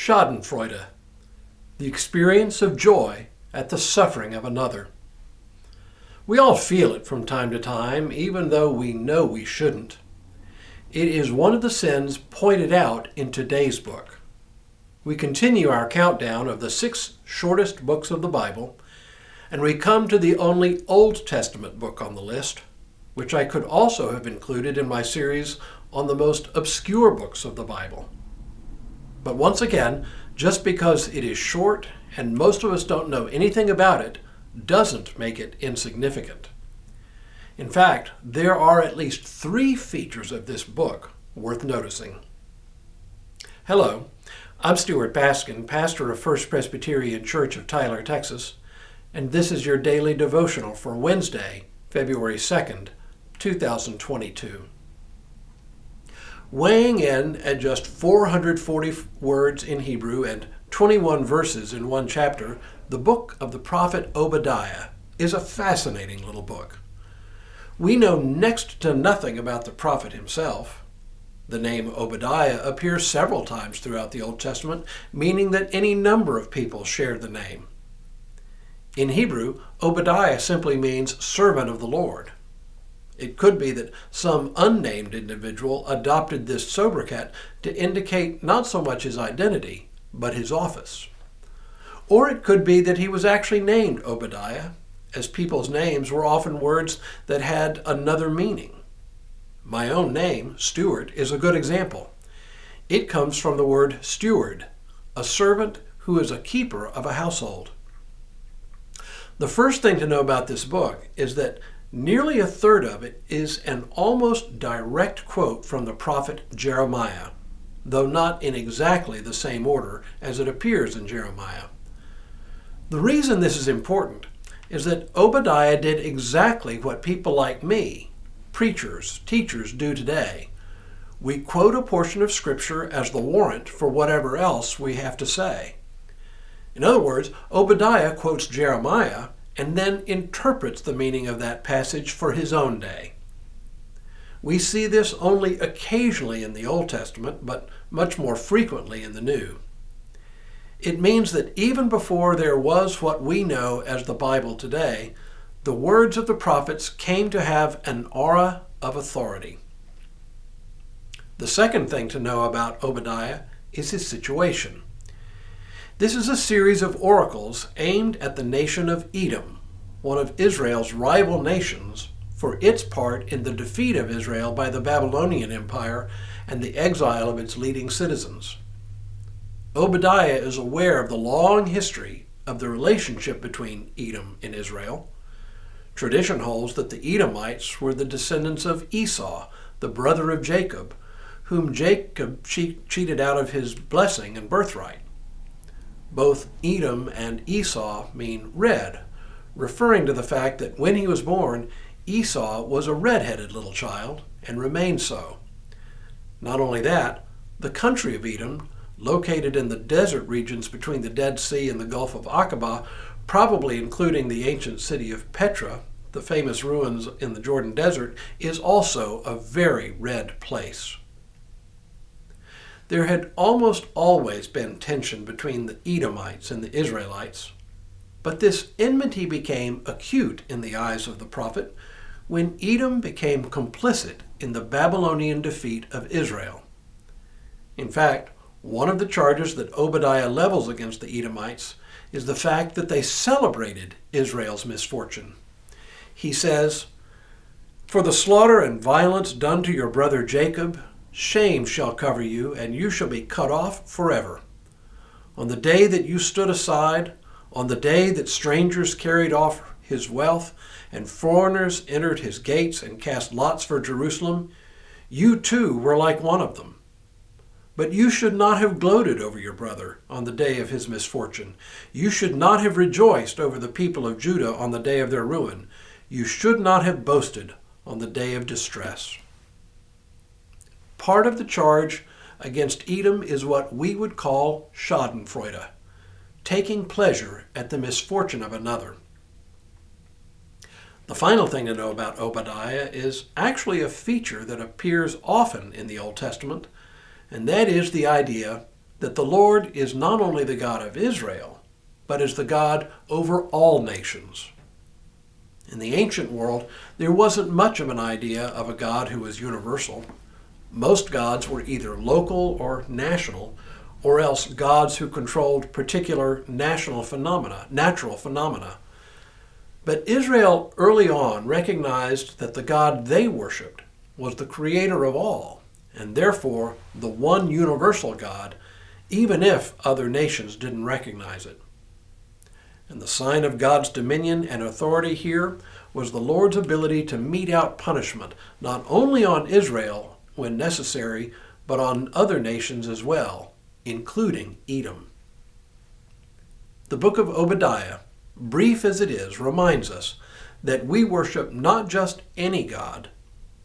Schadenfreude, the experience of joy at the suffering of another. We all feel it from time to time, even though we know we shouldn't. It is one of the sins pointed out in today's book. We continue our countdown of the 6 shortest books of the Bible, and we come to the only Old Testament book on the list, which I could also have included in my series on the most obscure books of the Bible. But once again, just because it is short and most of us don't know anything about it, doesn't make it insignificant. In fact, there are at least 3 features of this book worth noticing. Hello, I'm Stuart Baskin, pastor of First Presbyterian Church of Tyler, Texas, and this is your daily devotional for Wednesday, February 2nd, 2022. Weighing in at just 440 words in Hebrew and 21 verses in one chapter, the book of the prophet Obadiah is a fascinating little book. We know next to nothing about the prophet himself. The name Obadiah appears several times throughout the Old Testament, meaning that any number of people shared the name. In Hebrew, Obadiah simply means servant of the Lord. It could be that some unnamed individual adopted this sobriquet to indicate not so much his identity, but his office. Or it could be that he was actually named Obadiah, as people's names were often words that had another meaning. My own name, Stuart, is a good example. It comes from the word steward, a servant who is a keeper of a household. The first thing to know about this book is that nearly a third of it is an almost direct quote from the prophet Jeremiah, though not in exactly the same order as it appears in Jeremiah. The reason this is important is that Obadiah did exactly what people like me, preachers, teachers, do today. We quote a portion of Scripture as the warrant for whatever else we have to say. In other words, Obadiah quotes Jeremiah and then interprets the meaning of that passage for his own day. We see this only occasionally in the Old Testament, but much more frequently in the New. It means that even before there was what we know as the Bible today, the words of the prophets came to have an aura of authority. The second thing to know about Obadiah is his situation. This is a series of oracles aimed at the nation of Edom, one of Israel's rival nations, for its part in the defeat of Israel by the Babylonian Empire and the exile of its leading citizens. Obadiah is aware of the long history of the relationship between Edom and Israel. Tradition holds that the Edomites were the descendants of Esau, the brother of Jacob, whom Jacob cheated out of his blessing and birthright. Both Edom and Esau mean red, referring to the fact that when he was born, Esau was a red-headed little child and remained so. Not only that, the country of Edom, located in the desert regions between the Dead Sea and the Gulf of Aqaba, probably including the ancient city of Petra, the famous ruins in the Jordan Desert, is also a very red place. There had almost always been tension between the Edomites and the Israelites, but this enmity became acute in the eyes of the prophet when Edom became complicit in the Babylonian defeat of Israel. In fact, one of the charges that Obadiah levels against the Edomites is the fact that they celebrated Israel's misfortune. He says, "For the slaughter and violence done to your brother Jacob, shame shall cover you, and you shall be cut off forever. On the day that you stood aside, on the day that strangers carried off his wealth, and foreigners entered his gates and cast lots for Jerusalem, you too were like one of them. But you should not have gloated over your brother on the day of his misfortune. You should not have rejoiced over the people of Judah on the day of their ruin. You should not have boasted on the day of distress." Part of the charge against Edom is what we would call Schadenfreude, taking pleasure at the misfortune of another. The final thing to know about Obadiah is actually a feature that appears often in the Old Testament, and that is the idea that the Lord is not only the God of Israel, but is the God over all nations. In the ancient world, there wasn't much of an idea of a God who was universal. Most gods were either local or national, or else gods who controlled particular natural phenomena. But Israel early on recognized that the God they worshipped was the creator of all, and therefore the one universal God, even if other nations didn't recognize it. And the sign of God's dominion and authority here was the Lord's ability to mete out punishment, not only on Israel when necessary, but on other nations as well, including Edom. The book of Obadiah, brief as it is, reminds us that we worship not just any God,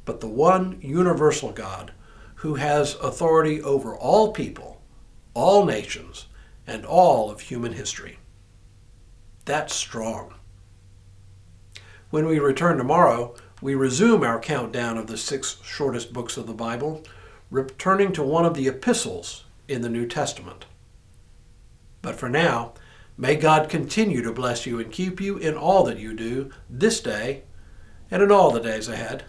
but the one universal God who has authority over all people, all nations, and all of human history. That's strong. When we return tomorrow, we resume our countdown of the 6 shortest books of the Bible, returning to one of the epistles in the New Testament. But for now, may God continue to bless you and keep you in all that you do this day and in all the days ahead.